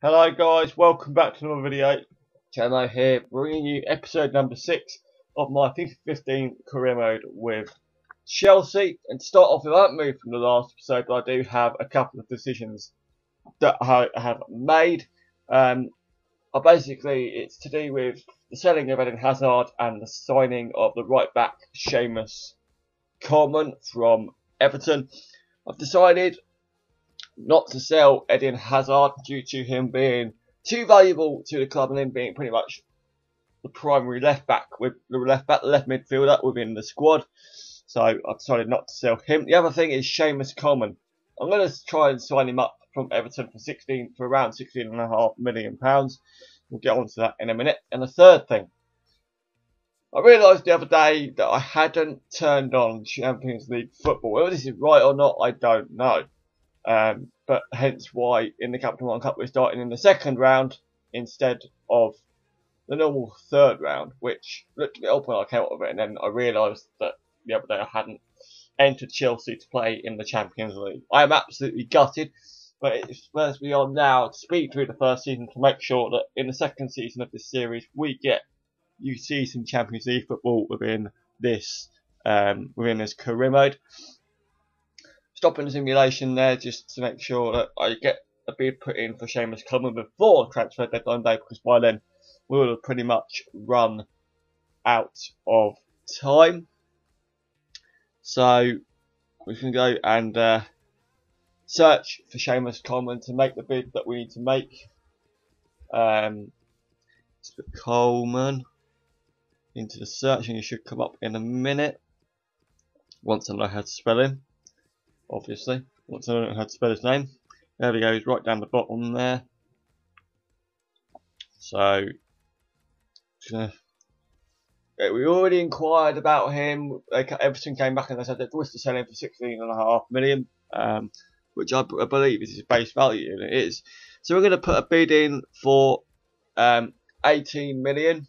Hello guys, welcome back to another video. Channel here, bringing you episode number 6 of my FIFA 15 career mode with Chelsea. And to start off with, I haven't moved from the last episode, but I do have a couple of decisions that I have made. It's to do with the selling of Eden Hazard and the signing of the right back Seamus Coleman from Everton. I've decided not to sell Eden Hazard due to him being too valuable to the club and him being pretty much the primary left back, the left midfielder within the squad. So I've decided not to sell him. The other thing is Seamus Coleman. I'm going to try and sign him up from Everton for around £16.5 million. We'll get on to that in a minute. And the third thing, I realised the other day that I hadn't turned on Champions League football. Whether this is right or not, I don't know. But hence why in the Capital One Cup we're starting in the second round instead of the normal third round, which looked a bit odd when I came up with it, and then I realised that the other day I hadn't entered Chelsea to play in the Champions League. I am absolutely gutted, but it's Spurs we are now to speed through the first season to make sure that in the second season of this series you see some Champions League football within this career mode. Stopping the simulation there just to make sure that I get a bid put in for Seamus Coleman before transfer deadline day, because by then we will have pretty much run out of time. So we can go and search for Seamus Coleman to make the bid that we need to make. Let's put Coleman into the search and he should come up in a minute once I know how to spell him. Obviously, once I don't know how to spell his name. There we go, he's right down the bottom there. So, we already inquired about him. Everton came back and they said they wish to sell him for £16.5 million, which I believe is his base value, and it is. So we're going to put a bid in for £18 million.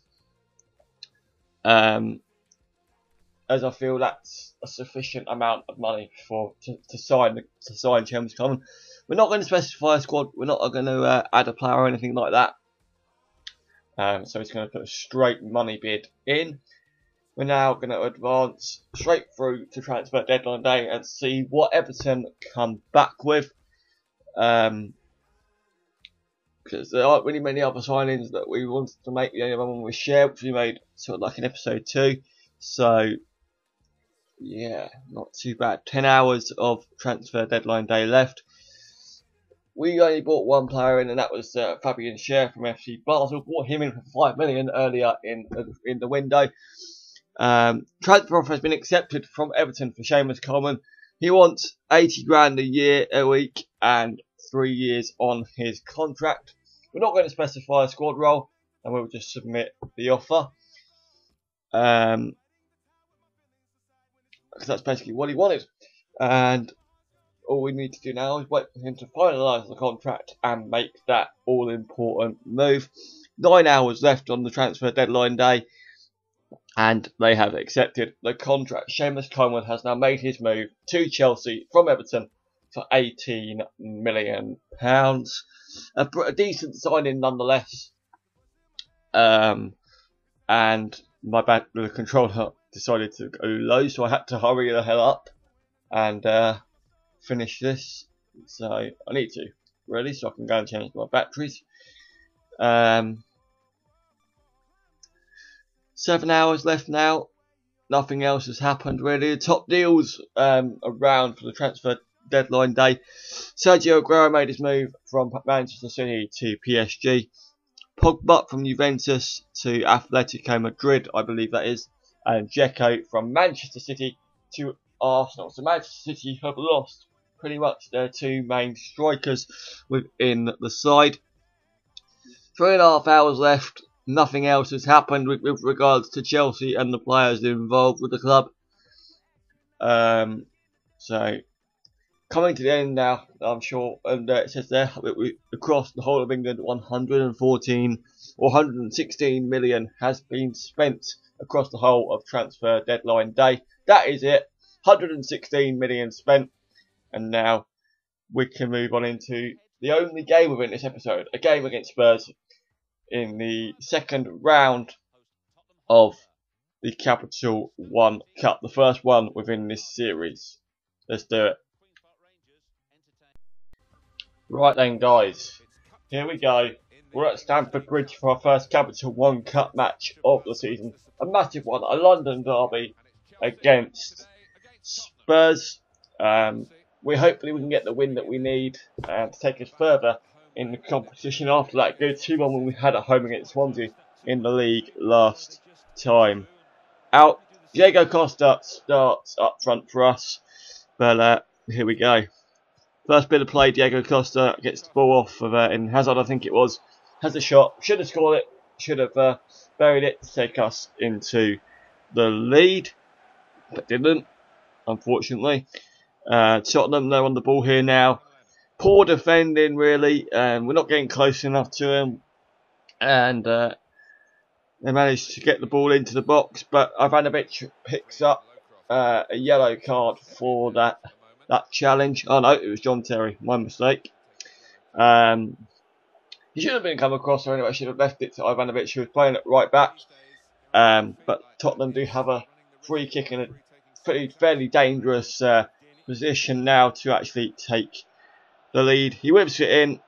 As I feel that's a sufficient amount of money to sign Seamus Coleman. We're not going to specify a squad. We're not going to add a player or anything like that. So he's going to put a straight money bid in. We're now going to advance straight through to transfer deadline day and see what Everton come back with. Because there aren't really many other signings that we wanted to make. The only one was Share, which we made sort of like in episode 2. So yeah, not too bad. 10 hours of transfer deadline day left. We only bought one player in, and that was Fabian Schär from FC Basel. Bought him in for £5 million earlier in the window. Transfer offer has been accepted from Everton for Seamus Coleman. He wants 80 grand a week, and 3 years on his contract. We're not going to specify a squad role, and we'll just submit the offer. Because that's basically what he wanted, and all we need to do now is wait for him to finalise the contract and make that all-important move. 9 hours left on the transfer deadline day, and they have accepted the contract. Seamus Coleman has now made his move to Chelsea from Everton for £18 million. A decent signing nonetheless. And the controller decided to go low, so I had to hurry the hell up and finish this. So I need to really, so I can go and change my batteries. 7 hours left now. Nothing else has happened really. The top deals around for the transfer deadline day. Sergio Aguero made his move from Manchester City to PSG. Pogba from Juventus to Atletico Madrid, I believe that is, and Dzeko from Manchester City to Arsenal. So Manchester City have lost pretty much their two main strikers within the side. 3.5 hours left. Nothing else has happened with regards to Chelsea and the players involved with the club. So coming to the end now, I'm sure, and it says there across the whole of England, 116 million has been spent across the whole of transfer deadline day. That is it, 116 million spent, and now we can move on into the only game within this episode, a game against Spurs in the second round of the Capital One Cup, the first one within this series. Let's do it. Right then, guys, here we go. We're at Stamford Bridge for our first Capital One Cup match of the season. A massive one, a London derby against Spurs. Hopefully we can get the win that we need to take us further in the competition after that good 2-1 when we had at home against Swansea in the league last time out. Diego Costa starts up front for us, but here we go. First bit of play, Diego Costa gets the ball off of in Hazard, I think it was. Has a shot, should have scored it, should have buried it to take us into the lead, but didn't, unfortunately. Tottenham, they're on the ball here now. Poor defending, really. We're not getting close enough to him, and they managed to get the ball into the box, but Ivanovic picks up a yellow card for that challenge. Oh no, it was John Terry, my mistake. He should have been come across, or anyway, I should have left it to Ivanovic, who was playing at right back. But Tottenham do have a free kick in a fairly dangerous position now to actually take the lead. He whips it in.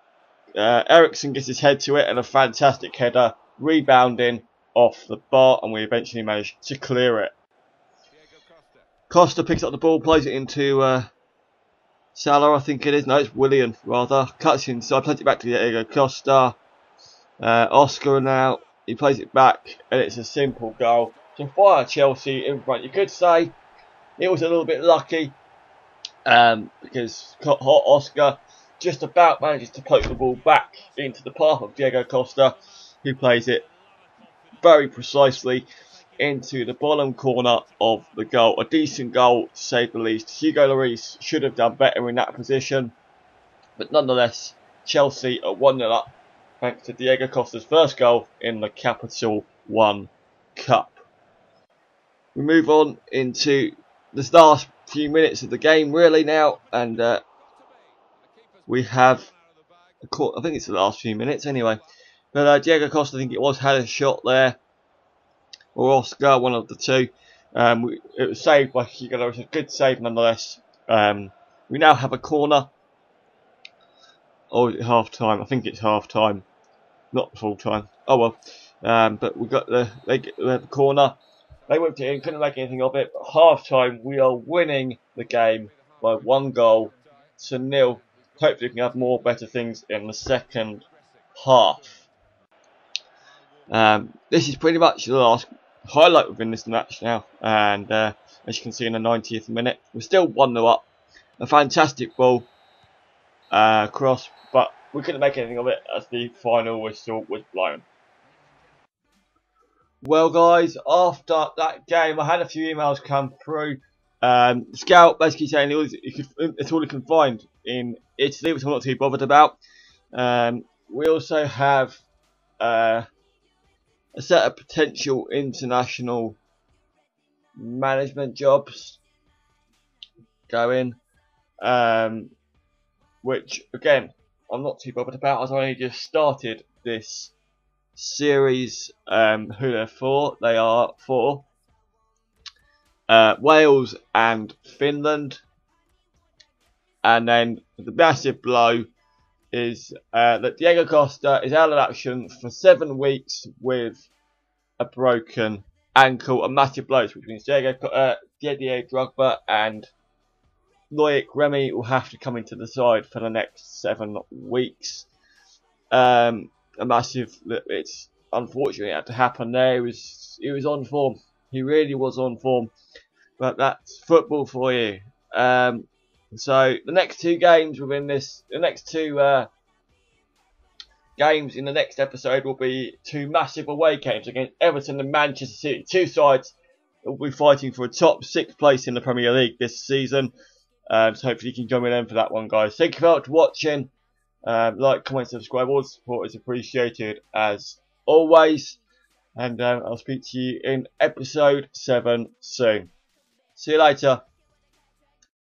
Ericsson gets his head to it, and a fantastic header, rebounding off the bar, and we eventually manage to clear it. Costa picks up the ball, plays it into Salah, I think it is. No, it's Willian, rather. Cuts inside, plays it back to Diego Costa. Oscar now, he plays it back, and it's a simple goal to fire Chelsea in front. You could say it was a little bit lucky, because Oscar just about manages to poke the ball back into the path of Diego Costa, who plays it very precisely into the bottom corner of the goal. A decent goal, to say the least. Hugo Lloris should have done better in that position, but nonetheless, Chelsea are 1-0 up thanks to Diego Costa's first goal in the Capital One Cup. We move on into the last few minutes of the game, really, now, and we have, I think it's the last few minutes anyway, but Diego Costa, I think it was, had a shot there, or Oscar, one of the two. It was saved by Hugo Lloris, a good save nonetheless. We now have a corner. Or is it half time? I think it's half time, not full time. Oh well. But we got the corner. They whipped it in, couldn't make anything of it. But half time, we are winning the game by 1-0 to 0. Hopefully, we can have more better things in the second half. This is pretty much the last highlight within this match now, and as you can see in the 90th minute, we're still 1-0 up. A fantastic ball cross, but we couldn't make anything of it as the final whistle was blown. Well, guys, after that game, I had a few emails come through. Scout basically saying it's all he can find in Italy, which I'm not too bothered about. We also have a set of potential international management jobs going, which again I'm not too bothered about, as I only just started this series. Who they're for? They are for Wales and Finland, and then the massive blow is that Diego Costa is out of action for 7 weeks with a broken ankle. A massive blow, which means Didier Drogba and Loic Remy will have to come into the side for the next 7 weeks. A massive. It's unfortunately had to happen there. He was on form. He really was on form. But that's football for you. So the next 2 games within this, the next 2 games in the next episode will be 2 massive away games against Everton and Manchester City. 2 sides that will be fighting for a top 6 place in the Premier League this season. So hopefully you can join me then for that one, guys. Thank you very much for watching. Like, comment, subscribe. All the support is appreciated as always. And I'll speak to you in episode 7 soon. See you later.